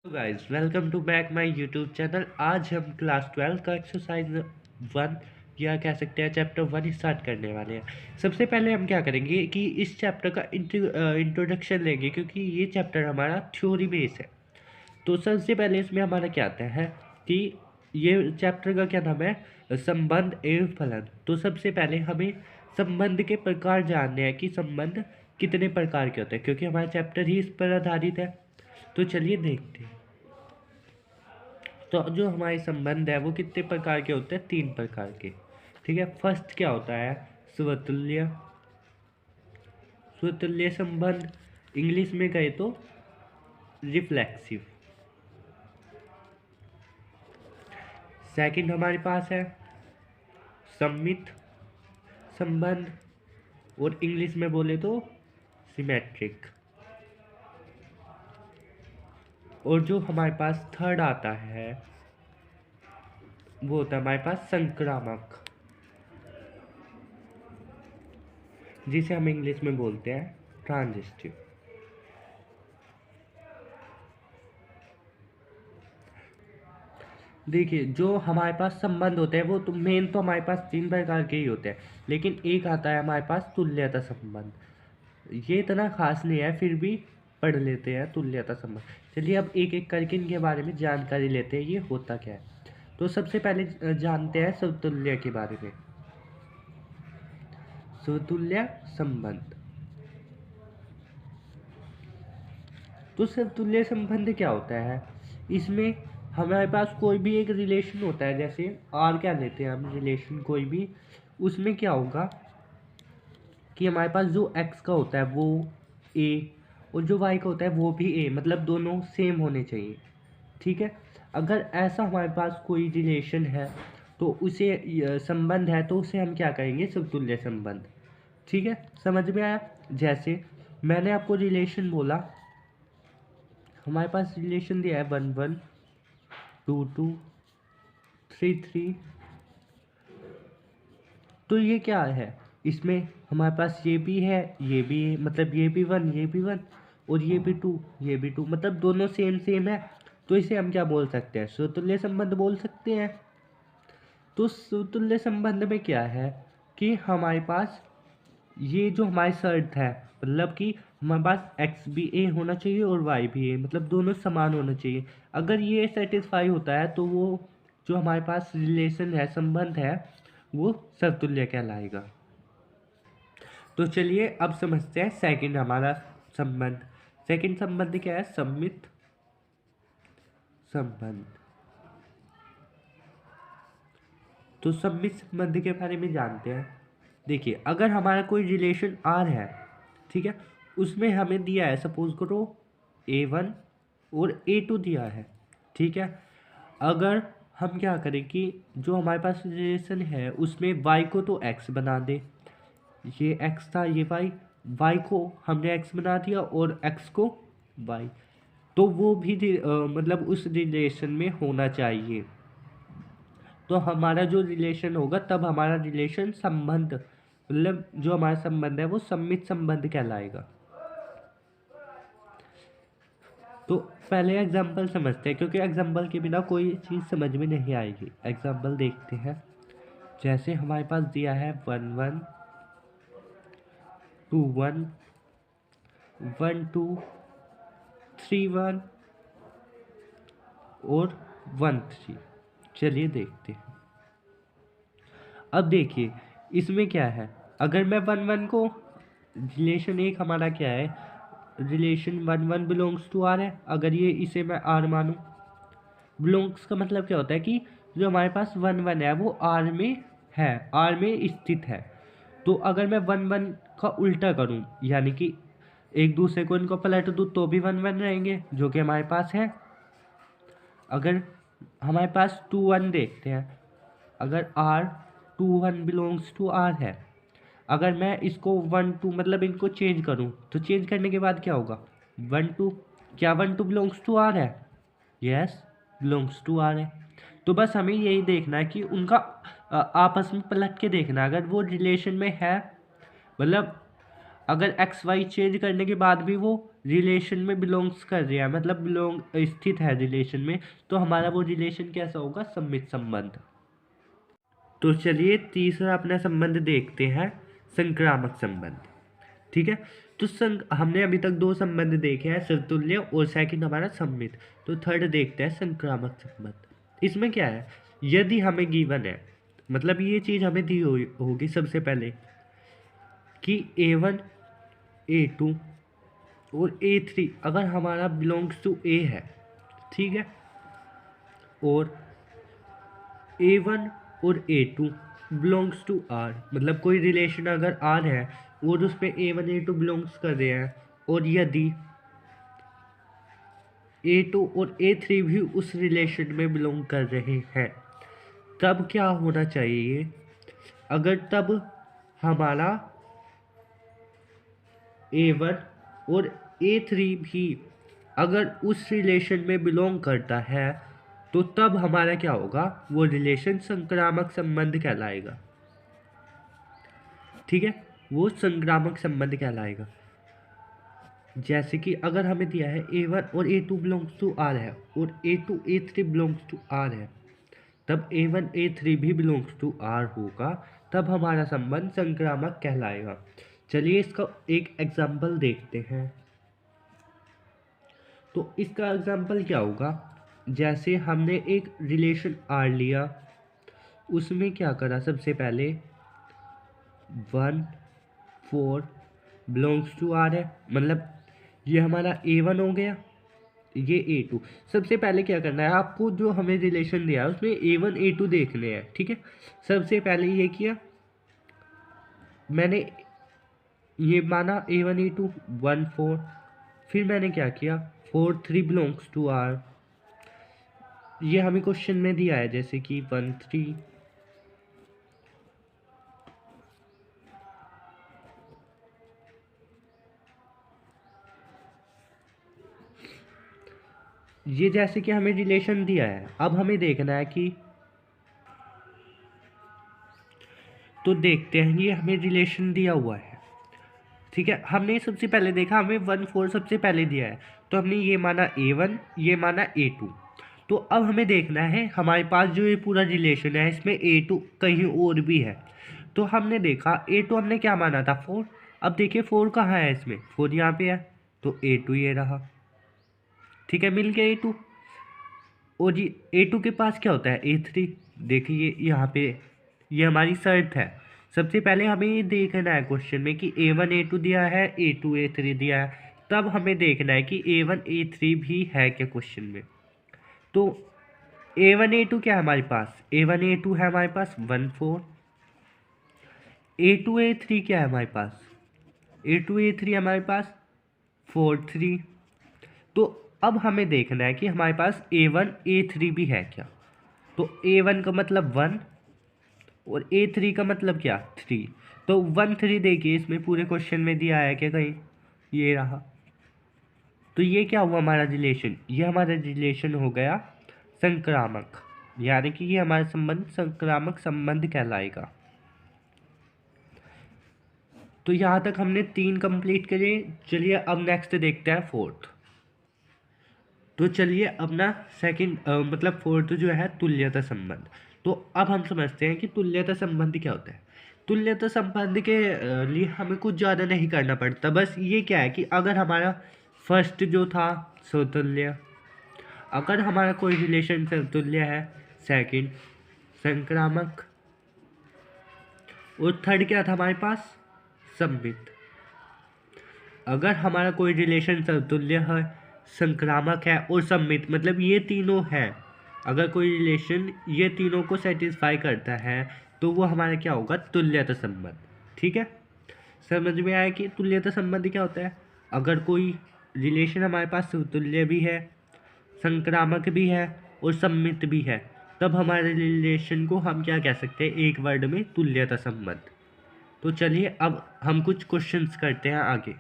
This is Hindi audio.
Guys welcome to back my YouTube channel. आज हम क्लास 12 का एक्सरसाइज 1 या कह सकते हैं चैप्टर 1 स्टार्ट करने वाले हैं। सबसे पहले हम क्या करेंगे कि इस चैप्टर का इंट्रोडक्शन लेंगे, क्योंकि ये चैप्टर हमारा थ्योरी बेस है। तो सबसे पहले इसमें हमारा क्या आता है कि ये चैप्टर का क्या नाम है, संबंध एवं फलन। तो सबसे पहले हमें संबंध के प्रकार जानने हैं कि संबंध कितने प्रकार के होते हैं, क्योंकि हमारा चैप्टर ही इस पर आधारित है। तो चलिए देखते हैं। तो जो हमारे संबंध है वो कितने प्रकार के होते हैं, 3 प्रकार के। ठीक है, फर्स्ट क्या होता है, स्वतुल्य। स्वतुल्य संबंध इंग्लिश में कहे तो रिफ्लेक्सिव। सेकंड हमारे पास है सममित संबंध, और इंग्लिश में बोले तो सिमेट्रिक। और जो हमारे पास थर्ड आता है वो होता है हमारे पास संक्रामक, जिसे हम इंग्लिश में बोलते हैं ट्रांजिस्टिव। देखिए, जो हमारे पास संबंध होते हैं वो तो मेन तो हमारे पास 3 प्रकार के ही होते हैं, लेकिन एक आता है हमारे पास तुल्यता संबंध। ये इतना खास नहीं है, फिर भी पढ़ लेते हैं तुल्यता संबंध। चलिए अब एक एक करके इनके बारे में जानकारी लेते हैं, ये होता क्या है। तो सबसे पहले जानते हैं समतुल्य के बारे में। समतुल्य संबंध। तो समतुल्य संबंध क्या होता है, इसमें हमारे पास कोई भी एक रिलेशन होता है, जैसे आर क्या लेते हैं हम रिलेशन कोई भी, उसमें क्या होगा कि हमारे पास जो एक्स का होता है वो ए, और जो वाई का होता है वो भी ए, मतलब दोनों सेम होने चाहिए। ठीक है, अगर ऐसा हमारे पास कोई रिलेशन है तो उसे संबंध है तो उसे हम क्या कहेंगे, समतुल्य संबंध। ठीक है, समझ में आया। जैसे मैंने आपको रिलेशन बोला, हमारे पास रिलेशन दिया है 1 1 2 2 3 3। तो ये क्या है, इसमें हमारे पास ये भी है ये भी है, मतलब ये भी 1 ये भी 1 और ये भी 2 ये भी 2, मतलब दोनों सेम सेम है। तो इसे हम क्या बोल सकते हैं, स्वतुल्य संबंध बोल सकते हैं। तो स्वतुल्य संबंध में क्या है कि हमारे पास ये जो हमारी शर्त है, मतलब कि हमारे पास एक्स भी ए होना चाहिए और वाई भी ए, मतलब दोनों समान होना चाहिए। अगर ये सेटिस्फाई होता है तो वो जो हमारे पास रिलेशन है, संबंध है, वो समतुल्य कहलाएगा। तो चलिए अब समझते हैं सेकंड हमारा संबंध। सेकंड संबंध क्या है, सममित संबंध। तो सममित संबंध के बारे में जानते हैं। देखिए, अगर हमारा कोई रिलेशन आर है, ठीक है, उसमें हमें दिया है, सपोज करो A1 और A2 दिया है। ठीक है, अगर हम क्या करें कि जो हमारे पास रिलेशन है उसमें y को तो x बना दे, ये x था ये y को हमने x बना दिया और x को y, तो वो भी मतलब उस रिलेशन में होना चाहिए। तो हमारा जो रिलेशन होगा तब हमारा रिलेशन संबंध, मतलब जो हमारा संबंध है वो सम्मित संबंध कहलाएगा। तो पहले एग्जाम्पल समझते हैं, क्योंकि एग्जाम्पल के बिना कोई चीज़ समझ में नहीं आएगी। एग्जाम्पल देखते हैं। जैसे हमारे पास दिया है 1 1 2 1 1 2 3 1 और 1 3। चलिए देखते हैं। अब देखिए इसमें क्या है, अगर मैं 1 1 को, रिलेशन एक हमारा क्या है, रिलेशन 1 1 बिलोंग्स टू आर है। अगर ये इसे मैं आर मानूँ, बिलोंग्स का मतलब क्या होता है कि जो हमारे पास 1 1 है वो आर में है, आर में स्थित है। तो अगर मैं 1 1 का उल्टा करूँ, यानी कि एक दूसरे को इनको पलट दूँ, तो भी 1 1 रहेंगे, जो कि हमारे पास है। अगर हमारे पास 2 1 देखते हैं, अगर आर 2 1 बिलोंग्स टू आर है, अगर मैं इसको 1 2 मतलब इनको चेंज करूं, तो चेंज करने के बाद क्या होगा, 1 2, क्या 1 2 बिलोंग्स टू आर है, यस बिलोंग्स टू आर है। तो बस हमें यही देखना है कि उनका आपस में पलट के देखना, अगर वो रिलेशन में है, मतलब अगर एक्स वाई चेंज करने के बाद भी वो रिलेशन में बिलोंग्स कर रहे हैं, मतलब बिलोंग स्थित है रिलेशन में, तो हमारा वो रिलेशन कैसा होगा, सममित संबंध। तो चलिए तीसरा अपना संबंध देखते हैं, संक्रामक संबंध। ठीक है, तो हमने अभी तक दो संबंध देखे हैं, समतुल्य और सेकंड हमारा सममित। तो थर्ड देखते हैं संक्रामक संबंध। इसमें क्या है, यदि हमें गिवन है, मतलब ये चीज़ हमें दी होगी सबसे पहले कि A1 A2 और A3 अगर हमारा बिलोंग्स टू A है, ठीक है, और A1 और A2 बिलोंग्स टू R, मतलब कोई रिलेशन अगर R है और उस पर A1 A2 बिलोंग्स कर रहे हैं, और यदि A2 और A3 भी उस रिलेशन में बिलोंग कर रहे हैं, तब क्या होना चाहिए, अगर तब हमारा A1 और A3 भी अगर उस रिलेशन में बिलोंग करता है, तो तब हमारा क्या होगा, वो रिलेशन संक्रामक संबंध कहलाएगा। ठीक है, वो संक्रामक संबंध कहलाएगा। जैसे कि अगर हमें दिया है A1 और A2 बिलोंग्स टू R है और A2 A3 belongs to R है, तब A1 A3 भी बिलोंग्स टू R होगा, तब हमारा संबंध संक्रामक कहलाएगा। चलिए इसका एक एग्जाम्पल देखते हैं। तो इसका एग्जाम्पल क्या होगा, जैसे हमने एक रिलेशन R लिया, उसमें क्या करा, सबसे पहले 1 4 बिलोंग्स टू R है, मतलब ये हमारा A1 हो गया, ये A2। सबसे पहले क्या करना है आपको, जो हमें रिलेशन दिया है उसमें A1 A2 देखने हैं। ठीक है, सबसे पहले ये किया मैंने, ये माना A1 A2 1 4, फिर मैंने क्या किया 4 3 बिलोंग्स टू R, ये हमें क्वेश्चन में दिया है जैसे कि 1 3, ये जैसे कि हमें रिलेशन दिया है। अब हमें देखना है कि, तो देखते हैं, ये हमें रिलेशन दिया हुआ है। ठीक है, हमने सबसे पहले देखा हमें 1 4 सबसे पहले दिया है, तो हमने ये माना A1, ये माना A2। तो अब हमें देखना है हमारे पास जो ये पूरा रिलेशन है इसमें A2 कहीं और भी है। तो हमने देखा A2 हमने क्या माना था 4, अब देखिए 4 कहाँ है, इसमें 4 यहाँ पे है, तो A2 ये रहा। ठीक है, मिल गया A2। और ये A2 के पास क्या होता है A3, देखिए यहाँ पे ये हमारी शर्त है। सबसे पहले हमें ये देखना है क्वेश्चन में कि A1 A2 दिया है, A2 A3 दिया है, तब हमें देखना है कि A1 A3 भी है क्या क्वेश्चन में। तो A1 A2 क्या है हमारे पास, A1 A2 है हमारे पास 1 4, A2 A3 क्या है हमारे पास, A2 A3 हमारे पास 4 3। तो अब हमें देखना है कि हमारे पास A1 A3 भी है क्या। तो A1 का मतलब 1 और A3 का मतलब क्या 3, तो 1 3 देखिए इसमें पूरे क्वेश्चन में दिया है क्या कहीं, ये रहा। तो ये क्या हुआ हमारा रिलेशन, ये हमारा रिलेशन हो गया संक्रामक, यानी कि ये हमारा संबंध संक्रामक संबंध कहलाएगा। तो यहाँ तक हमने 3 कंप्लीट करे। चलिए अब नेक्स्ट देखते हैं फोर्थ। तो चलिए अपना सेकंड मतलब फोर्थ जो है तुल्यता संबंध। तो अब हम समझते हैं कि तुल्यता संबंध क्या होता है। तुल्यता संबंध के लिए हमें कुछ ज़्यादा नहीं करना पड़ता, बस ये क्या है कि अगर हमारा फर्स्ट जो था समतुल्य, अगर हमारा कोई रिलेशन समतुल्य है, सेकंड संक्रामक, और थर्ड क्या था हमारे पास सममित। अगर हमारा कोई रिलेशन समतुल्य है, संक्रामक है और सममित, मतलब ये तीनों है, अगर कोई रिलेशन ये तीनों को सेटिस्फाई करता है, तो वो हमारा क्या होगा तुल्यता संबंध। ठीक है, समझ में आया कि तुल्यता संबंध क्या होता है। अगर कोई रिलेशन हमारे पास समतुल्य भी है, संक्रामक भी है और सममित भी है, तब हमारे रिलेशन को हम क्या कह सकते हैं, एक वर्ड में तुल्यता संबंध। तो चलिए अब हम कुछ क्वेश्चंस करते हैं आगे।